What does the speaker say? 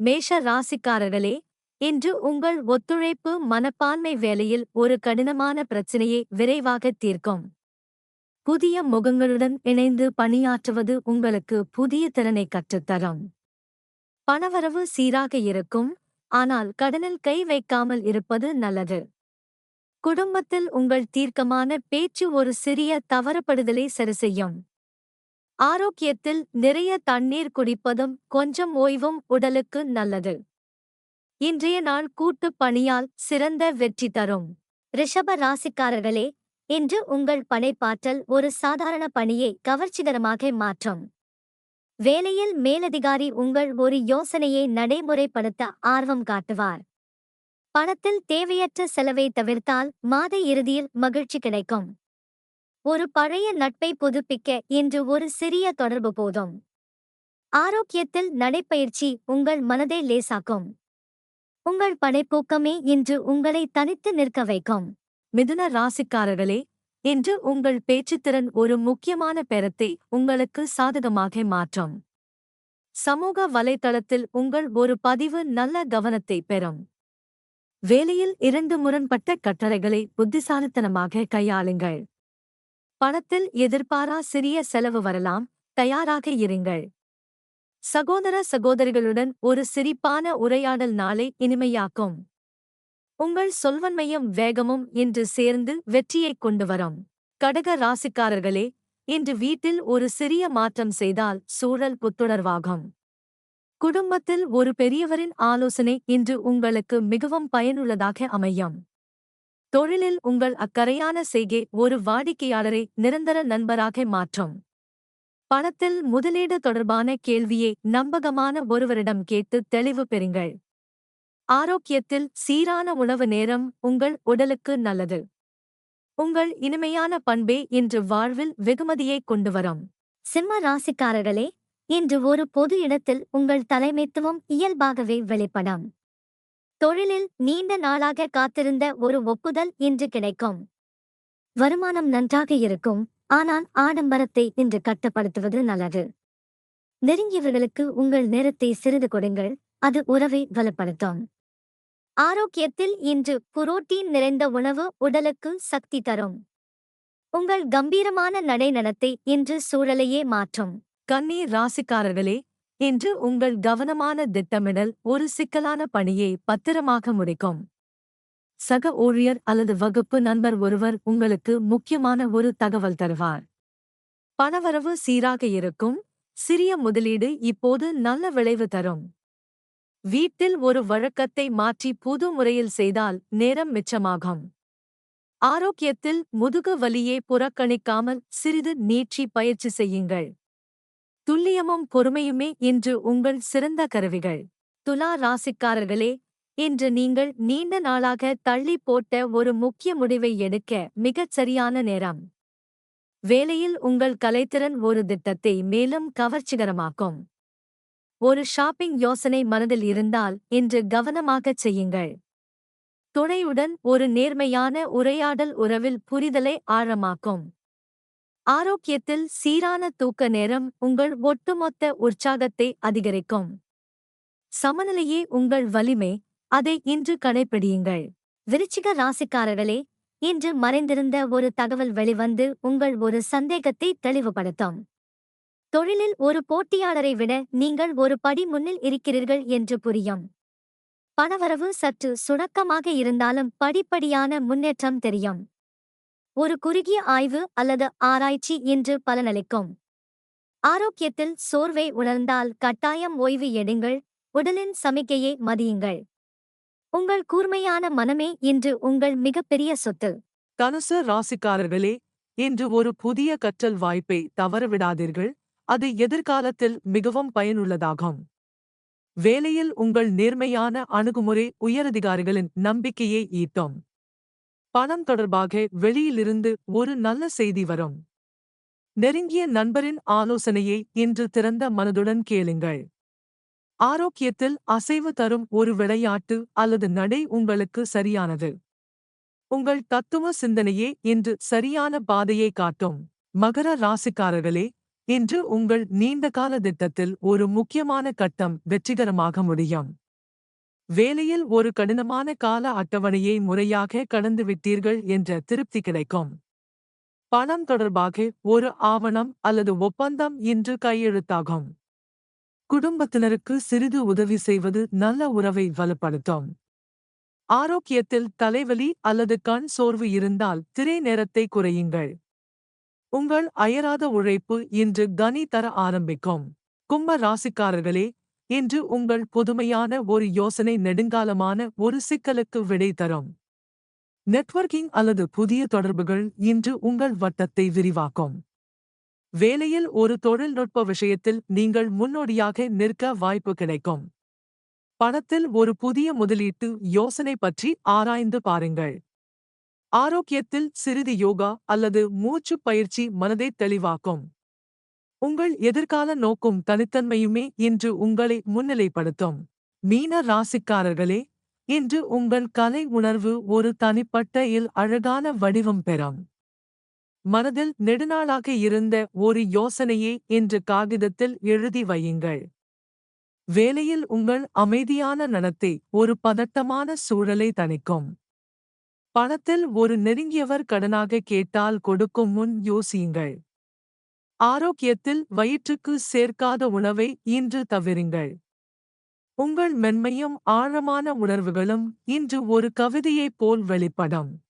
மேஷ ராசிக்காரர்களே, இன்று உங்கள் ஒத்துழைப்பு மனப்பான்மை வேலையில் ஒரு கடினமான பிரச்சினையை விரைவாக தீர்க்கும். புதிய முகங்களுடன் இணைந்து பணியாற்றுவது உங்களுக்கு புதிய திறனை கற்றுத்தரும். பணவரவு சீராக இருக்கும், ஆனால் கடனில் கை வைக்காமல் இருப்பது நல்லது. குடும்பத்தில் உங்கள் தீர்க்கமான பேச்சு ஒரு சிறிய தவறுபடுதலை சரிசெய்யும். ஆரோக்கியத்தில் நிறைய தண்ணீர் குடிப்பதும் கொஞ்சம் ஓய்வும் உடலுக்கு நல்லது. இன்றைய நாள் கூட்டுப் பணியால் சிறந்த வெற்றி தரும். ரிஷப ராசிக்காரர்களே, இன்று உங்கள் படைப்பாற்றல் ஒரு சாதாரண பணியை கவர்ச்சிகரமாக மாற்றும். வேலையில் மேலதிகாரி உங்கள் ஒரு யோசனையை நடைமுறைப்படுத்த ஆர்வம் காட்டுவார். பணத்தில் தேவையற்ற செலவை தவிர்த்தால் மாத இறுதியில் மகிழ்ச்சி கிடைக்கும். ஒரு பழைய நட்பை புதுப்பிக்க இன்று ஒரு சிறிய தொடர்பு போதும். ஆரோக்கியத்தில் நடைப்பயிற்சி உங்கள் மனதை லேசாக்கும். உங்கள் படைப்பூக்கமே இன்று உங்களை தனித்து நிற்க வைக்கும். மிதுன ராசிக்காரர்களே, இன்று உங்கள் பேச்சுத்திறன் ஒரு முக்கியமான பெறத்தை உங்களுக்கு சாதகமாக மாற்றும். சமூக வலைத்தளத்தில் உங்கள் ஒரு பதிவு நல்ல கவனத்தை பெறும். வேலையில் இரண்டு முரண்பட்ட கட்டளைகளை புத்திசாலித்தனமாக கையாளுங்கள். பணத்தில் எதிர்பாரா சிறிய செலவு வரலாம், தயாராக இருங்கள். சகோதர சகோதரிகளுடன் ஒரு சிரிப்பான உரையாடல் நாளை இனிமையாக்கும். உங்கள் சொல்வன்மையும் வேகமும் இன்று சேர்ந்து வெற்றியைக் கொண்டு வரும். கடக ராசிக்காரர்களே, இன்று வீட்டில் ஒரு சிறிய மாற்றம் செய்தால் சூழல் புத்துணர்வாகும். குடும்பத்தில் ஒரு பெரியவரின் ஆலோசனை இன்று உங்களுக்கு மிகவும் பயனுள்ளதாக அமையும். தொழிலில் உங்கள் அக்கறையான செய்கை ஒரு வாடிக்கையாளரை நிரந்தர நண்பராக மாற்றும். பணத்தில் முதலீடு தொடர்பான கேள்வியை நம்பகமான ஒருவரிடம் கேட்டு தெளிவு பெறுங்கள். ஆரோக்கியத்தில் சீரான உணவு நேரம் உங்கள் உடலுக்கு நல்லது. உங்கள் இனிமையான பண்பே இன்று வாழ்வில் வெகுமதியை கொண்டு வரும். சிம்ம ராசிக்காரர்களே, இன்று ஒரு பொது இடத்தில் உங்கள் தலைமைத்துவம் இயல்பாகவே வெளிப்படும். தொழிலில் நீண்ட நாளாக காத்திருந்த ஒரு ஒப்புதல் இன்று கிடைக்கும். வருமானம் நன்றாக இருக்கும், ஆனால் ஆடம்பரத்தை இன்று கட்டுப்படுத்துவது நல்லது. நெருங்கியவர்களுக்கு உங்கள் நேரத்தை சிறிது கொடுங்கள், அது உறவை வலுப்படுத்தும். ஆரோக்கியத்தில் இன்று புரோட்டீன் நிறைந்த உணவு உடலுக்கு சக்தி தரும். உங்கள் கம்பீரமான நடைநடத்தை இன்று சூழலையே மாற்றும். கன்னி ராசிக்காரர்களே, இன்று உங்கள் கவனமான திட்டமிடல் ஒரு சிக்கலான பணியை பத்திரமாக முடிக்கும். சக ஊழியர் அல்லது வகுப்பு நண்பர் ஒருவர் உங்களுக்கு முக்கியமான ஒரு தகவல் தருவார். பணவரவு சீராக இருக்கும், சிறிய முதலீடு இப்போது நல்ல விளைவு தரும். வீட்டில் ஒரு வழக்கத்தை மாற்றி புது முறையில் செய்தால் நேரம் மிச்சமாகும். ஆரோக்கியத்தில் முதுகு வலியை புறக்கணிக்காமல் சிறிது நீட்சி பயிற்சி செய்யுங்கள். துல்லியமும் பொறுமையுமே இன்று உங்கள் சிறந்த கருவிகள். துலா ராசிக்காரர்களே, இன்று நீங்கள் நீண்ட நாளாக தள்ளி போட்ட ஒரு முக்கிய முடிவை எடுக்க மிகச் சரியான நேரம். வேலையில் உங்கள் கலைத்திறன் ஒரு திட்டத்தை மேலும் கவர்ச்சிகரமாக்கும். ஒரு ஷாப்பிங் யோசனை மனதில் இருந்தால் இன்று கவனமாகச் செய்யுங்கள். துணையுடன் ஒரு நேர்மையான உரையாடல் உறவில் புரிதலை ஆழமாக்கும். ஆரோக்கியத்தில் சீரான தூக்க நேரம் உங்கள் ஒட்டுமொத்த உற்சாகத்தை அதிகரிக்கும். சமநிலையே உங்கள் வலிமை, அதை இன்று கடைப்பிடியுங்கள். விருச்சிக ராசிக்காரர்களே, இன்று மறைந்திருந்த ஒரு தகவல் வெளிவந்து உங்கள் ஒரு சந்தேகத்தை தெளிவுபடுத்தும். தொழிலில் ஒரு போட்டியாளரை விட நீங்கள் ஒரு படி முன்னில் இருக்கிறீர்கள் என்று புரியும். பணவரவு சற்று சுணக்கமாக இருந்தாலும் படிப்படியான முன்னேற்றம் தெரியும். ஒரு குறுகிய ஆய்வு அல்லது ஆராய்ச்சி இன்று பலனளிக்கும். ஆரோக்கியத்தில் சோர்வை உணர்ந்தால் கட்டாயம் ஓய்வு எடுங்கள், உடலின் சமிக்கையை மதியுங்கள். உங்கள் கூர்மையான மனமே இன்று உங்கள் மிகப்பெரிய சொத்து. தனுசு ராசிக்காரர்களே, இன்று ஒரு புதிய கற்றல் வாய்ப்பை தவறவிடாதீர்கள், அது எதிர்காலத்தில் மிகவும் பயனுள்ளதாகும். வேலையில் உங்கள் நேர்மையான அணுகுமுறை உயரதிகாரிகளின் நம்பிக்கையை ஈட்டும். பணம் தொடர்பாக வெளியிலிருந்து ஒரு நல்ல செய்தி வரும். நெருங்கிய நண்பரின் ஆலோசனையை இன்று திறந்த மனதுடன் கேளுங்கள். ஆரோக்கியத்தில் அசைவு தரும் ஒரு விளையாட்டு அல்லது நடை உங்களுக்கு சரியானது. உங்கள் தத்துவ சிந்தனையே இன்று சரியான பாதையை காட்டும். மகர ராசிக்காரர்களே, இன்று உங்கள் நீண்டகால திட்டத்தில் ஒரு முக்கியமான கட்டம் வெற்றிகரமாக முடியும். வேலையில் ஒரு கடினமான கால அட்டவணையை முறையாக கடந்துவிட்டீர்கள் என்ற திருப்தி கிடைக்கும். பணம் தொடர்பாக ஒரு ஆவணம் அல்லது ஒப்பந்தம் இன்று கையெழுத்தாகும். குடும்பத்தினருக்கு சிறிது உதவி செய்வது நல்ல உறவை வலுப்படுத்தும். ஆரோக்கியத்தில் தலைவலி அல்லது கண் சோர்வு இருந்தால் திரை நேரத்தை குறையுங்கள். உங்கள் அயராத உழைப்பு இன்று கனி தர ஆரம்பிக்கும். கும்ப ராசிக்காரர்களே, இன்று உங்கள் புதுமையான ஒரு யோசனை நெடுங்காலமான ஒரு சிக்கலுக்கு விடை தரும். நெட்வொர்க்கிங் அல்லது புதிய தொடர்புகள் இன்று உங்கள் வட்டத்தை விரிவாக்கும். வேலையில் ஒரு தொழில்நுட்ப விஷயத்தில் நீங்கள் முன்னோடியாக நிற்க வாய்ப்பு கிடைக்கும். பணத்தில் ஒரு புதிய முதலீட்டு யோசனை பற்றி ஆராய்ந்து பாருங்கள். ஆரோக்கியத்தில் சிறிது யோகா அல்லது மூச்சுப் பயிற்சி மனதை தெளிவாக்கும். உங்கள் எதிர்கால நோக்கும் தனித்தன்மையுமே இன்று உங்களை முன்னிலைப்படுத்தும். மீன ராசிக்காரர்களே, இன்று உங்கள் கலை உணர்வு ஒரு தனிப்பட்ட அழகான வடிவம் பெறும். மனதில் நெடுநாளாக இருந்த ஒரு யோசனையை இன்று காகிதத்தில் எழுதி வையுங்கள். வேலையில் உங்கள் அமைதியான நடத்தை ஒரு பதட்டமான சூழலை தணிக்கும். பணத்தில் ஒரு நெருங்கியவர் கடனாக கேட்டால் கொடுக்கும் முன் யோசியுங்கள். ஆரோக்கியத்தில் வயிற்றுக்கு சேர்க்காத உணவை இன்று தவிருங்கள். உங்கள் மென்மையும் ஆழமான உணர்வுகளும் இன்று ஒரு கவிதையைப் போல் வெளிப்படும்.